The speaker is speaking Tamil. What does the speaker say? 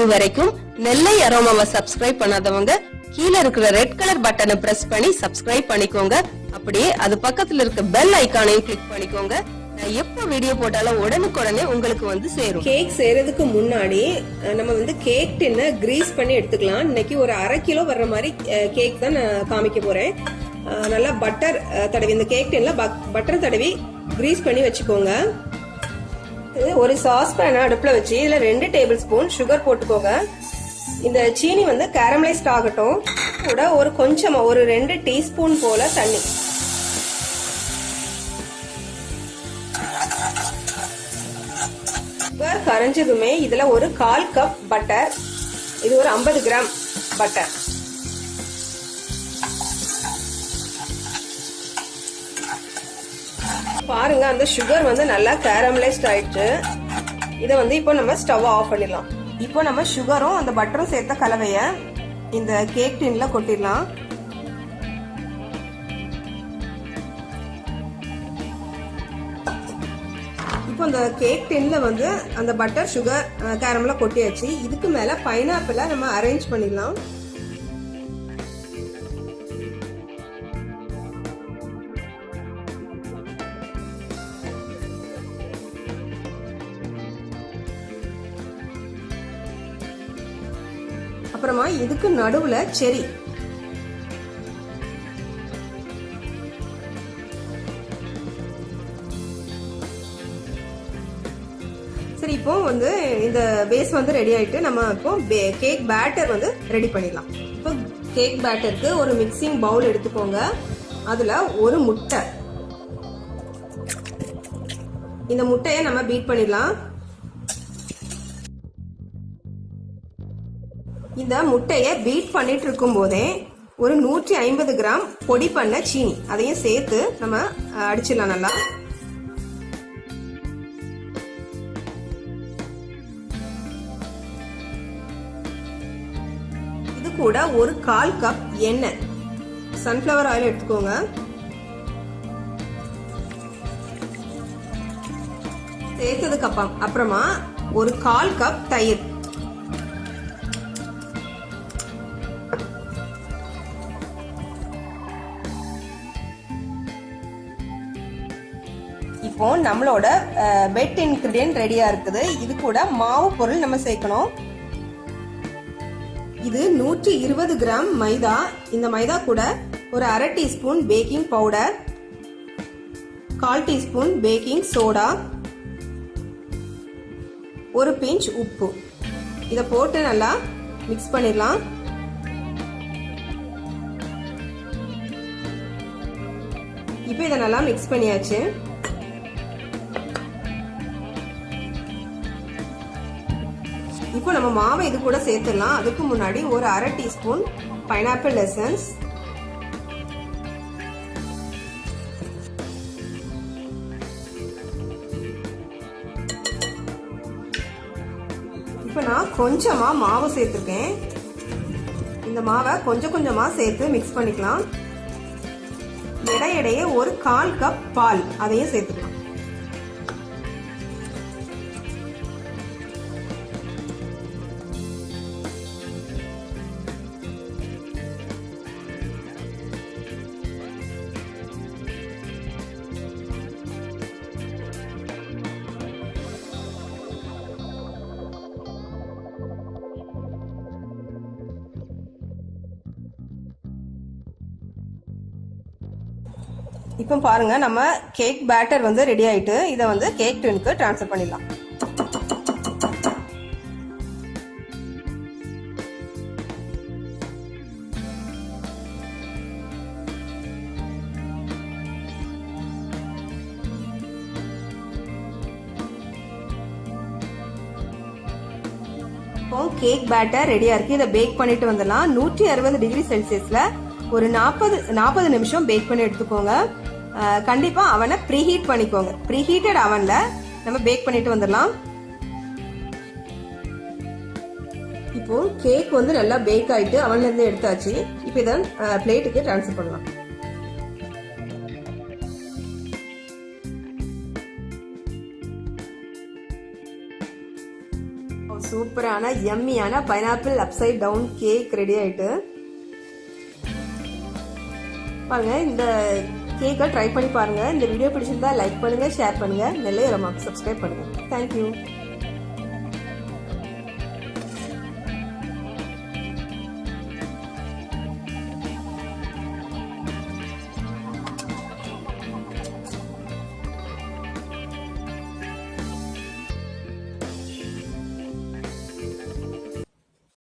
இதுவரைக்கும் நெல்லை அரோமாவை சப்ஸ்கிரைப் பண்ணாதவங்க கீழே இருக்கிற ரெட் கலர் பட்டனை பிரஸ் பண்ணி சப்ஸ்கிரைப் பண்ணிக்கோங்க. அப்படியே அது பக்கத்துல இருக்க பெல் ஐகானையும் கிளிக் பண்ணிக்கோங்க. நான் எப்ப வீடியோ போட்டாலும் உடனுக்குடனே உங்களுக்கு வந்து சேரும். கேக் செய்யறதுக்கு முன்னாடி நம்ம வந்து கேக் டின்ன கிரீஸ் பண்ணி எடுத்துக்கலாம். இன்னைக்கு ஒரு 1/2 கிலோ வர்ற மாதிரி கேக் தான் நான் காமிக்க போறேன். நல்லா பட்டர் தடவி இந்த கேக் டின்ல பட்டர் தடவி கிரீஸ் பண்ணி வச்சுக்கோங்க. ஒரு சாஸ்பேன் அடுப்புல வச்சு இதுல 2 டேபிள் ஸ்பூன் சுகர் போட்டுக்கோங்க. இந்த சீனி வந்து கேரமலைஸ்ட் ஆகட்டும். கூட ஒரு கொஞ்சமா ஒரு 2 டீஸ்பூன் போல தண்ணி. சுகர் கரைஞ்சதுமே இதுல ஒரு 1/4 கப் பட்டர், இது ஒரு 50 கிராம் பட்டர். பாருங்க அந்த சுகர் வந்து நல்லா கேரமலைஸ்ட் ஆயிடுச்சு. இதை வந்து இப்போ நம்ம ஸ்டவ் ஆஃப் பண்ணிடலாம். இப்போ நம்ம சுகரும் அந்த பட்டரும் சேர்த்த கலவைய இந்த கேக் டின்ல கொட்டிடலாம். இப்போ இந்த கேக் டின்ல வந்து அந்த பட்டர் சுகர் கேரமல கொட்டியாச்சு. இதுக்கு மேல பைனாப்பிள நம்ம அரேஞ்ச் பண்ணிடலாம். அப்புறமா இதுக்கு நடுவுல செரி. சரி, இப்போ வந்து இந்த பேஸ் வந்து ரெடி ஆயிட்டு நம்ம இப்போ கேக் பேட்டர் வந்து ரெடி பண்ணிடலாம். இப்போ கேக் பேட்டருக்கு ஒரு மிக்சிங் பவுல் எடுத்துக்கோங்க. அதுல ஒரு முட்டை. இந்த முட்டையை நம்ம பீட் பண்ணிடலாம். இந்த முட்டையை பீட் பண்ணிட்டு இருக்கும் போதே ஒரு 150 கிராம் பொடி பண்ண சீனி அதையும் சேர்த்து நம்ம அடிச்சிடலாம் நல்லா. இது கூட ஒரு 1/4 கப் எண்ணெய், சன்ஃபிளவர் ஆயில் எடுத்துக்கோங்க. சேர்த்ததுக்கு அப்புறமா ஒரு 1/4 கப் தயிர். இப்போ நம்மளோட வெட் இன்கிரிடியன்ட் ரெடியா இருக்குது. இது கூட மாவு பொருள் நம்ம சேர்க்கணும். இது 120 கிராம் மைதா. இந்த மைதா கூட ஒரு 1/2 teaspoon baking powder, 1/4 teaspoon baking soda, ஒரு பிஞ்ச் உப்பு. இதை போட்டு நல்லா மிக்ஸ் பண்ணிடலாம். இப்போ இதை நல்லா மிக்ஸ் பண்ணியாச்சு. இப்போ நம்ம மாவை இது கூட சேர்த்துடலாம். அதுக்கு முன்னாடி ஒரு 1/2 டீஸ்பூன் பைனாப்பிள் எசன்ஸ், இப்போ நான் கொஞ்சமா மாவு சேர்த்துருக்கேன். இந்த மாவை கொஞ்சம் கொஞ்சமா சேர்த்து மிக்ஸ் பண்ணிக்கலாம். இடையிடையே ஒரு 1/4 கப் பால் அதையும் சேர்த்துக்கலாம். இப்போ பாருங்க நம்ம கேக் பேட்டர் வந்து ரெடி ஆயிட்டு இதை வந்து கேக் டின்னுக்கு ட்ரான்ஸ்ஃபர் பண்ணிடலாம். இப்போ கேக் பேட்டர் ரெடியா இருக்கு. இதை பேக் பண்ணிட்டு வந்துடலாம். 160 டிகிரி செல்சியஸ்ல ஒரு 40 நிமிஷம் பேக் பண்ணி எடுத்துக்கோங்க. கண்டிப்பா அவனை ப்ரீஹீட் பண்ணிக்கோங்க. ப்ரீஹீட்டட் அவன்ல நம்ம பேக் பண்ணிட்டு வந்துடலாம். இப்போ கேக் வந்து நல்லா பேக் ஆயிட்டு அவன்ல இருந்து எடுத்தாச்சு. இப்போ இதை பிளேட்டுக்கு ட்ரான்ஸ்ஃபர் பண்ணலாம். சூப்பரான யம்மியான pineapple upside down cake ready ஆயிட்டு. பாருங்க, இந்த கேக்கை ட்ரை பண்ணி பாருங்க. இந்த வீடியோ பிடிச்சிருந்தா லைக் பண்ணுங்க, ஷேர் பண்ணுங்க, நெல்லை அரோமாக்கு சப்ஸ்கிரைப் பண்ணுங்க. தேங்க்யூ.